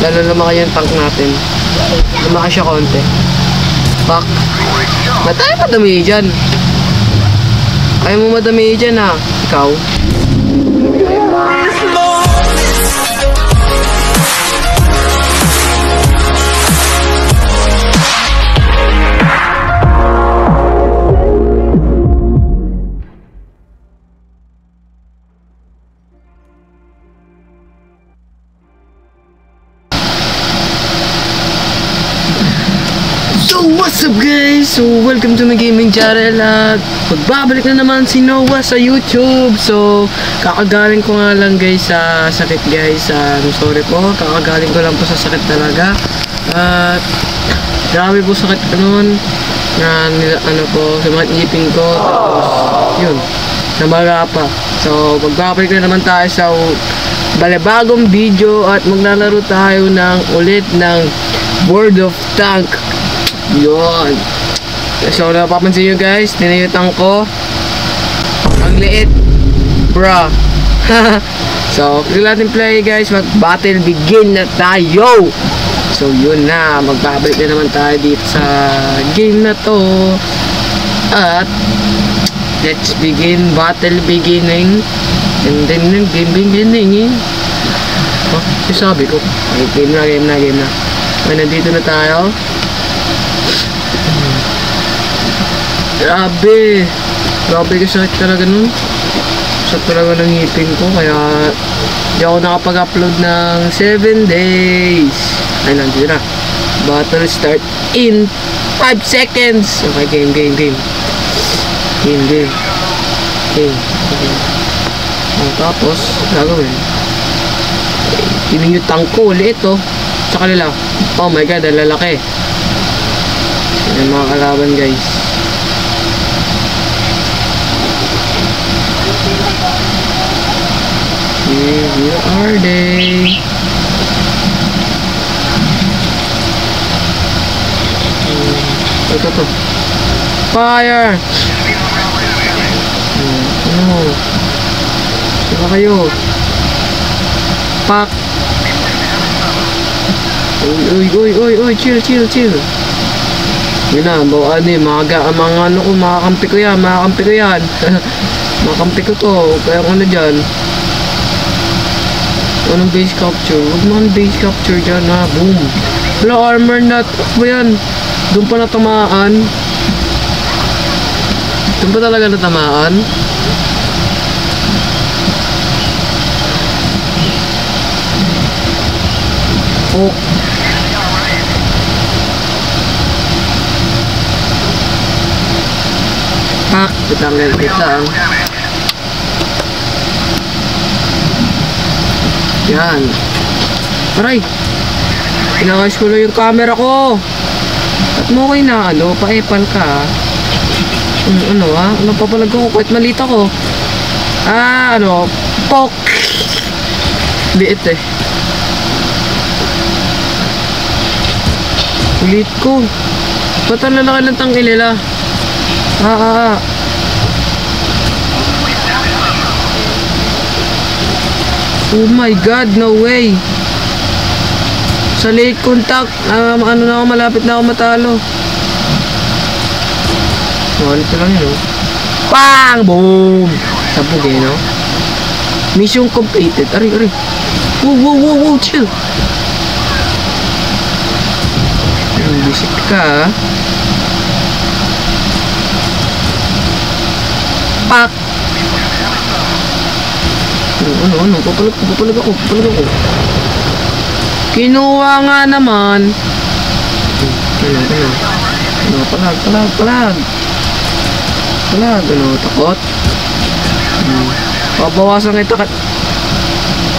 Lalo lumaki yung tank natin. Lumaki siya konti. Pak. Ba't tayo madami dyan? Ayaw mo madami dyan ha. Ikaw. So what's up guys? So welcome to my gaming channel at magbabalik na naman si Noah sa YouTube. So kakagaling ko nga lang guys sa sakit guys. Sorry po, kakagaling ko lang po sa sakit talaga. At grabe po sakit ko noon na po sa mga ngipin ko. Tapos yun, namaga pa. So magbabalik na naman tayo sa balibagong video at maglalaro tayo ulit ng World of Tank. Yun. So napapansin nyo guys, tinayutan ko. Ang liit, bro. So kung natin play guys, mag battle begin na tayo. So yun na, magbabalik na naman tayo dito sa game na to. At let's begin, battle beginning. And then game beginning. Oh, sabi ko, okay, game na. Okay, nandito na tayo. Grabe kasi sakit talaga nun. Sakit talaga ng ngipin ko. Kaya di ako nakapag-upload ng 7 days. Ay, nandito na. Battle start in 5 seconds. Okay, game. Tapos gagawin, tiniyutan ko ulit ito sa kanila. Oh my god, ang lalaki. Yan mga kalaban guys. Where are they? Ito. Fire! Ano? Saka kayo. Pak! Uy, chill. Yun na, bawaan eh, mga makakampi ko yan. Makakampi ko to, kaya ano dyan. Anong base capture? Huwag naman base capture dyan ha, boom. Wala armor nut, ba yan? Doon pa natamaan. Doon pa talaga natamaan. Oh. Pak, kita. Yan. Aray. Pinakayos ko lang yung camera ko. At mo kayo na pa-epal ka. Ano papalag ko? Kahit malita ko. Pok. Liit eh. Ulit ko. Ba't ang lalaki ng tangke nila? Oh my god, no way. Sa late contact, malapit na ako matalo. Ito lang yun, Bang! Boom! Sabog eh, no? Mission completed. Aray. Wow, chill. Visit ka. Pak! Papalag ako. Kinuha nga naman. Palag. Takot. Pabawasan kita kat.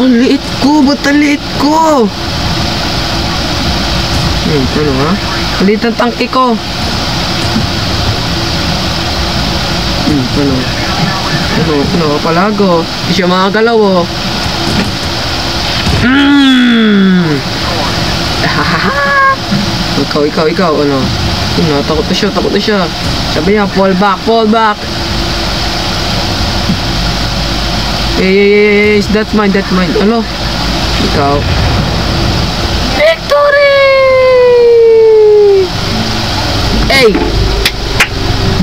Ang liit ko, ba't ang liit ko? Ang liit ng tangke ko. Palago. Hindi siya makagalaw, oh. Ikaw, ano? Takot na siya. Sabi niya, fall back. Yes, that's mine. Ano? Ikaw.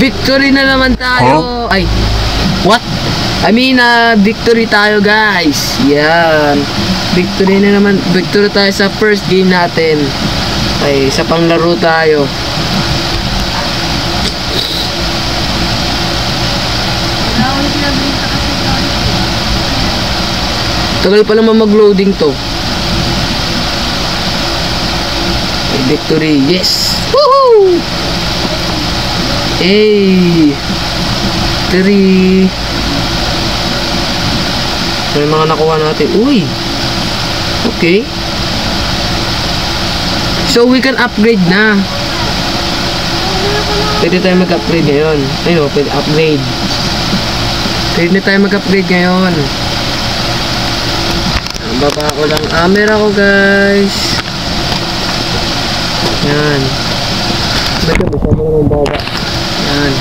victory na naman tayo. Ay, what? I mean, victory tayo guys. Yan. Victory na naman. Victory tayo sa first game natin. Ay, sa panglaro tayo. Tagal pa naman mag-loading to. Ay, victory. Yes. Woohoo! Hey. Victory. May mga nakuha natin. Uy. Okay. So we can upgrade na. Pwede tayo mag-upgrade ngayon. Ayun, pwede upgrade. Pwede na tayo mag-upgrade ngayon. Baba ko lang camera ko guys. Yan. Baga bisa mo naman baba. Yan.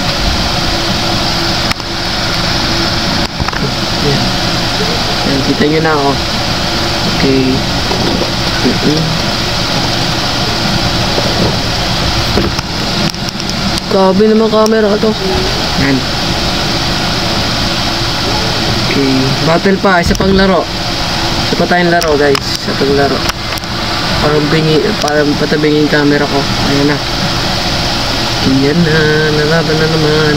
Yan, kita nyo na ako. Okay. Grabe naman camera to. Yan. Okay. Battle pa. Isa pang laro. Isa pa tayong laro guys. Isa pang laro. Parang patabingin yung camera ko. Ayan na. Ayan na. Nalaban na naman.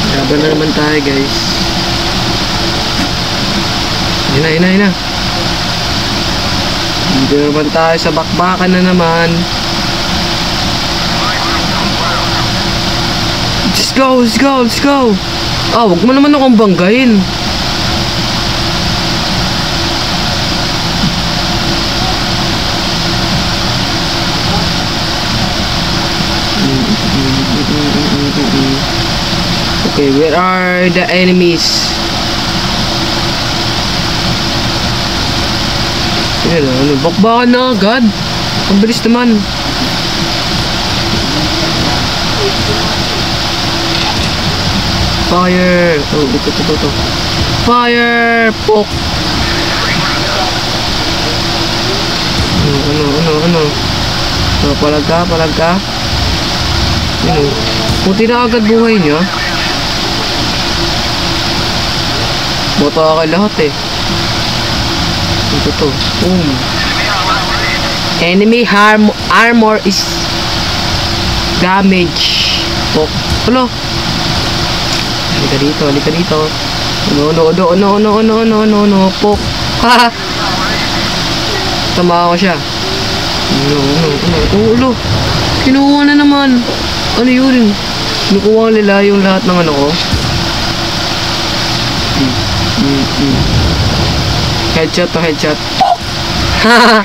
Laban na naman tayo guys. Ayan na. Dito naman tayo sa bakbakan na naman. Let's go. Wag mo naman akong banggain. Okay, where are the enemies? Ano, bakbakan na agad. Ang bilis naman. Fire! Oh, ito. Fire! Poke! Ano? Oh, palag ka. Ano? Puti na agad buhay niya. Boto ka lahat eh. Ito to. Boom. Enemy armor is damage. Poke. Hello? Halika dito. No. Poke. Haha. Tama ako siya. Ulo. Kinuha na naman. Ano yun? Kinukuha nila yung lahat ng ano ko. Headshot. Haha.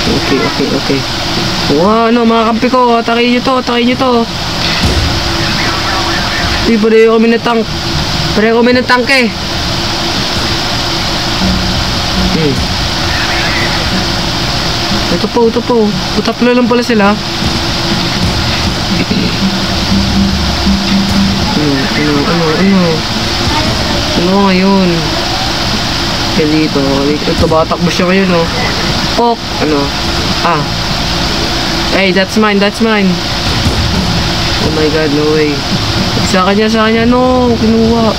Okay. Wow, mga kampi ko. Atakin nyo to. Pareho kami ng tank eh. Ito po. Tatlo lang pala sila. Ano ngayon? Kaya dito. Ito batakbo siya ngayon oh. Pok. Hey, that's mine. Oh my god, no way. Sa kanya, no, kinuha.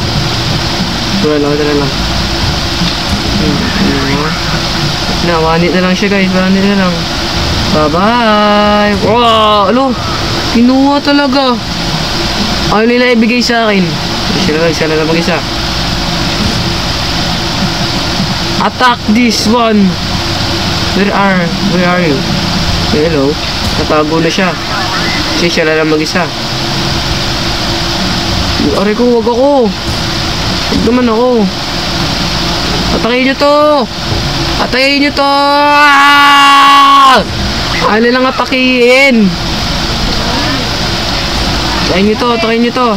Dala lang. Wanit na lang siya guys, wanit na lang. Bye-bye. Wow, alo, kinuha talaga. Ayaw nila ibigay sa akin. Isa na lang mag-isa. Attack this one. Where are you? Hello, natago na siya. Kasi siya na lang mag-isa. Aray ko, wag ako. Wag naman ako. Atakin nyo to. Ano lang atakihin. Atakin nyo to.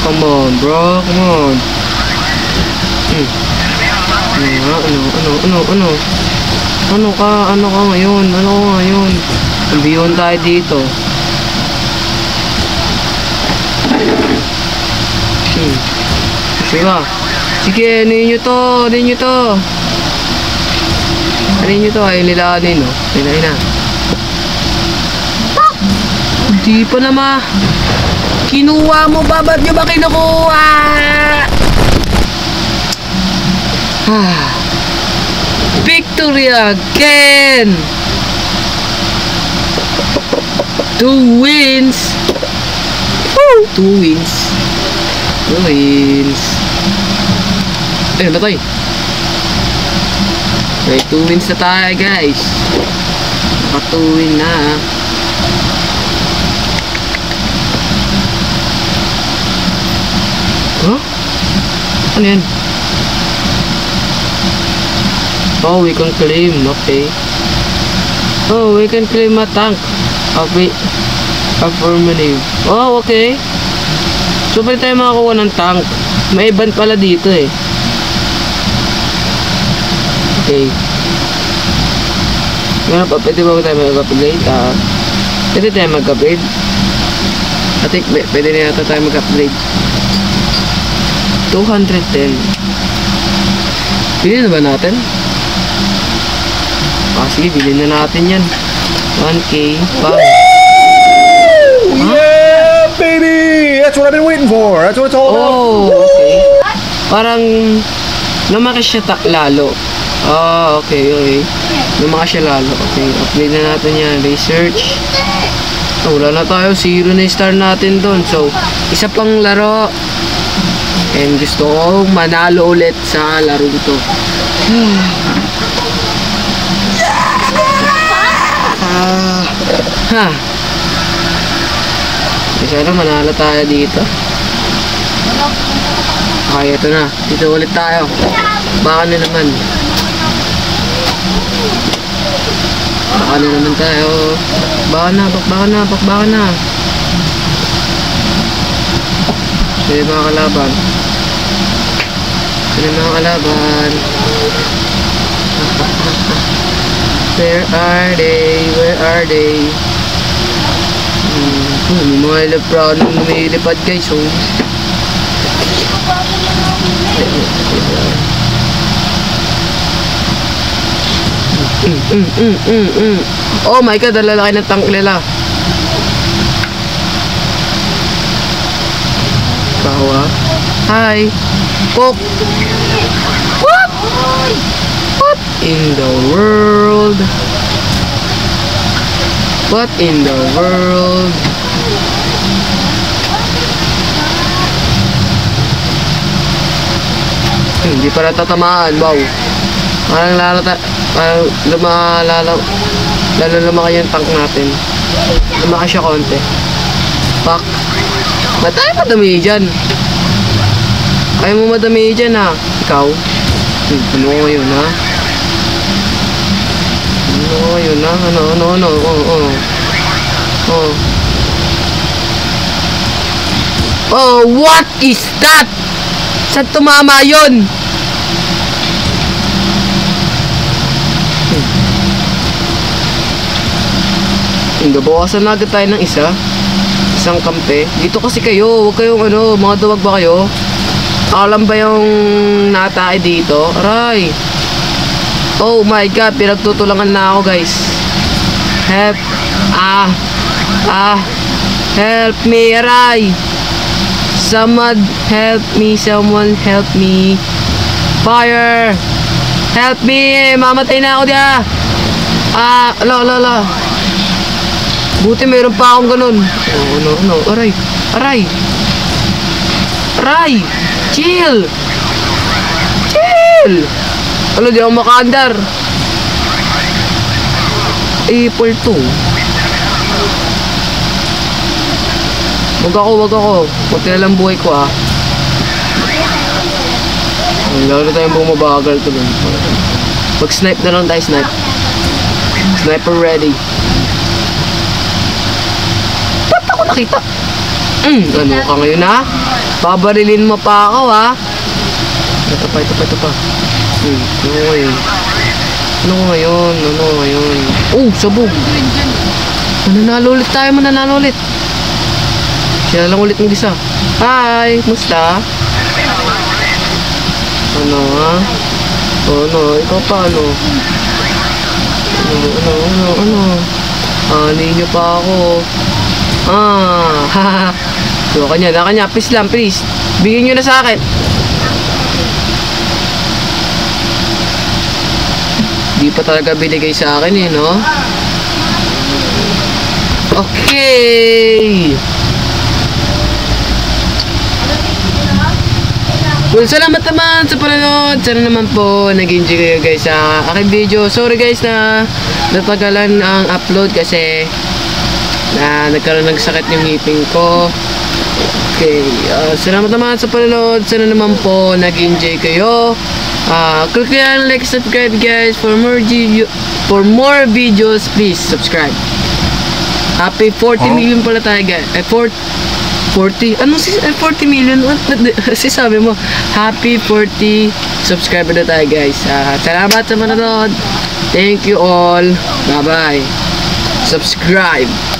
Come on bro, come on. Ano ka ngayon? Ambiyon tayo dito. Sige, ano nyo to? Kanin nyo to, ayaw nila ano no? Ayun na. Hindi pa naman. Kinuha mo ba? Ba't nyo ba kinukuha? Victory again! 2 wins! Woo! 2 wins. 2 wins. Ayun na tayo. Okay, 2 wins na tayo guys. Naka 2 win na. Huh? Ano yan? Oh, we can claim. Okay. Oh, we can claim a tank. Okay. Affirmative. Oh, okay. So, pwede tayo makakuha ng tank. May ban pala dito eh. Okay. Meron pa, pwede ba tayo mag-upgrade? Pwede tayo mag-upgrade. I think pwede na yata tayo mag-upgrade. 210. Bilhin na ba natin? Sige, bilhin na natin yan. 1K. Wow. Yeah, baby! That's what I've been waiting for. That's what it's all about. Oh, okay. Parang lumaki siya lalo. Oh, okay. Lumaki siya lalo. Okay, upgrade na natin yan. Research. Wala na tayo. 0 na star natin doon. So, isa pang laro. And gusto kong manalo ulit sa laro ito. Sana manalo tayo dito. Okay, ito na. Dito ulit tayo. Baka na naman. Tayo. Baka na. Sino mga kalaban? Where are they? May mga elepronong lumilipad guys. Oh. Oh my god, ang lalaki ng tank nila. Kawa. Hi. Cook. What in the world? What in the world? Hindi pa natatamaan. Wow. Parang lumaki yung tank natin. Lumaki siya konti. Pak. Ba't tayo madami dyan? Ayaw mo madami dyan ha. Ikaw? Ano ko yun ha? Ano? Oh, what is that? Saan tumama yun? Bawasan na agad tayo ng isang kampe. Dito kasi kayo, huwag kayong mga duwag ba kayo? Alam ba yung natake dito? Aray! Oh my god, pinagtutulangan na ako guys. Help! Help me, aray! Someone help me. Fire! Help me! Mamatay na ako diya! Ala. Buti mayroon pa akong ganun. Oh, no. Aray! Chill! Ano, di ako makaandar. April 2. Wag ako. Kunti na lang buhay ko Lalo na tayong bumabagal to dun. Mag-snipe na lang tayo, snipe. Sniper ready. Ba't ako nakita? Ano ka ngayon Babarilin mo pa ako Ito pa. Ano ngayon? Oh, sabog. Mananalo ulit. Siya lang ulit ng isa. Hi, musta? Ikaw pa Ani nyo pa ako. Haha. So, kanya. Please lang, please. Bigyan nyo na sa akin. Di pa talaga binigay sa akin eh, no? Okay. Well, salamat naman sa panonood. Sana naman po nag-enjoy kayo guys sa aking video. Sorry guys na natagalan ang upload kasi nagkaroon ng sakit yung ngipin ko. Okay, salamat naman sa panonood. Sana naman po nag-enjoy kayo. Click yan, like, subscribe guys. For more videos, please subscribe. Happy 40 million pala tayo guys. 40? Anong 40 million? Kasi sabi mo, happy 40 subscriber na tayo guys. Salamat sa manonood. Thank you all. Bye bye. Subscribe.